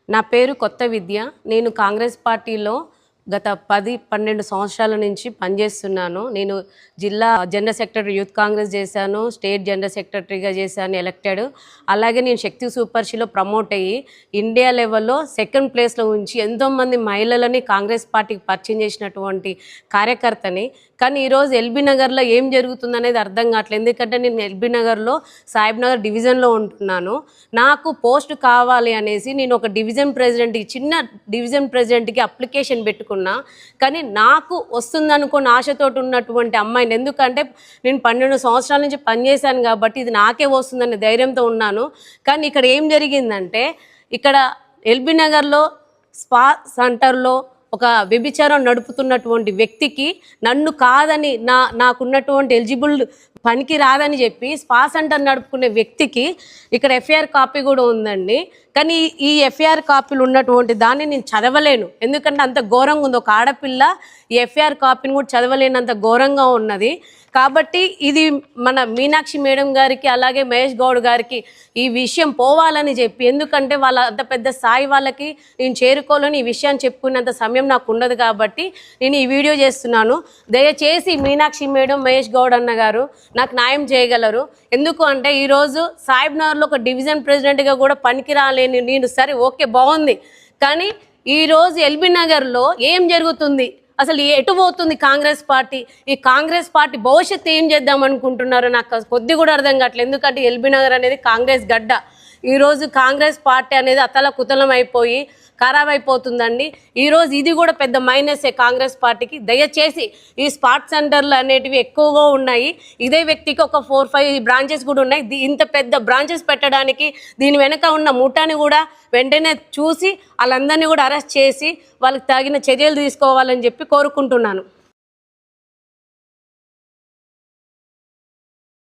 నా పేరు కొత్త విద్య. నేను కాంగ్రెస్ పార్టీలో గత 10-12 సంవత్సరాల నుంచి పనిచేస్తున్నాను. నేను జిల్లా జనరల్ సెక్రటరీ యూత్ కాంగ్రెస్ చేశాను, స్టేట్ జనరల్ సెక్రటరీగా చేశాను ఎలక్టెడ్. అలాగే నేను శక్తి సూపర్షీలో ప్రమోట్ అయ్యి ఇండియా లెవెల్లో సెకండ్ ప్లేస్లో ఉంచి ఎంతోమంది మహిళలని కాంగ్రెస్ పార్టీకి పరిచయం చేసినటువంటి కార్యకర్తని. కానీ ఈరోజు ఎల్బీ నగర్లో ఏం జరుగుతుందనేది అర్థం కావట్లేదు. ఎందుకంటే నేను ఎల్బీ నగర్లో సాహిబ్ నగర్ డివిజన్లో ఉంటున్నాను. నాకు పోస్ట్ కావాలి అనేసి నేను ఒక డివిజన్ ప్రెసిడెంట్కి, చిన్న డివిజన్ ప్రెసిడెంట్కి అప్లికేషన్ పెట్టుకున్నాను. కానీ నాకు వస్తుందనుకున్న ఆశతోటి ఉన్నటువంటి అమ్మాయిని, ఎందుకంటే నేను 12 సంవత్సరాల నుంచి పనిచేశాను కాబట్టి ఇది నాకే వస్తుందనే ధైర్యంతో ఉన్నాను. కానీ ఇక్కడ ఏం జరిగిందంటే, ఇక్కడ ఎల్బీ నగర్లో స్పా సెంటర్లో ఒక వ్యభిచారం నడుపుతున్నటువంటి వ్యక్తికి నన్ను కాదని నాకున్నటువంటి ఎలిజిబుల్ పనికి రాదని చెప్పి స్పా సెంటర్ నడుపుకునే వ్యక్తికి ఇక్కడ ఎఫ్ఐఆర్ కాపీ కూడా ఉందండి. కానీ ఈ ఎఫ్ఐఆర్ కాపీలు ఉన్నటువంటి దాన్ని నేను చదవలేను, ఎందుకంటే అంత ఘోరంగా ఉంది. ఒక ఆడపిల్ల ఈ ఎఫ్ఐఆర్ కాపీని కూడా చదవలేనంత ఘోరంగా ఉన్నది. కాబట్టి ఇది మన మీనాక్షి మేడం గారికి అలాగే మహేష్ గౌడ్ గారికి ఈ విషయం పోవాలని చెప్పి, ఎందుకంటే వాళ్ళ అంత పెద్ద స్థాయి వాళ్ళకి నేను చేరుకోవాలని ఈ విషయాన్ని చెప్పుకున్నంత సమయం నాకు ఉండదు కాబట్టి నేను ఈ వీడియో చేస్తున్నాను. దయచేసి మీనాక్షి మేడం, మహేష్ గౌడ్ అన్న గారు నాకు న్యాయం చేయగలరు. ఎందుకు అంటే ఈరోజు సాహిబ్ నగర్లో ఒక డివిజన్ ప్రెసిడెంట్గా కూడా పనికి రాలేని నేను, సరే ఓకే బాగుంది, కానీ ఈరోజు ఎల్బీ నగర్లో ఏం జరుగుతుంది, అసలు ఎటు పోతుంది కాంగ్రెస్ పార్టీ? ఈ కాంగ్రెస్ పార్టీ భవిష్యత్తు ఏం చేద్దాం అనుకుంటున్నారో నాకు కొద్ది కూడా అర్థం కావట్లేదు. ఎందుకంటే ఎల్బీ నగర్ అనేది కాంగ్రెస్ గడ్డ. ఈరోజు కాంగ్రెస్ పార్టీ అనేది అతలకుతలం అయిపోయి ఖరాబ్ అయిపోతుందండి. ఈరోజు ఇది కూడా పెద్ద మైనసే కాంగ్రెస్ పార్టీకి. దయచేసి ఈ స్పాట్ సెంటర్లు అనేటివి ఎక్కువగా ఉన్నాయి. ఇదే వ్యక్తికి ఒక 4-5 బ్రాంచెస్ కూడా ఉన్నాయి. ఇంత పెద్ద బ్రాంచెస్ పెట్టడానికి దీని వెనక ఉన్న ముఠాని కూడా వెంటనే చూసి వాళ్ళందరినీ కూడా అరెస్ట్ చేసి వాళ్ళకి తగిన చర్యలు తీసుకోవాలని చెప్పి కోరుకుంటున్నాను.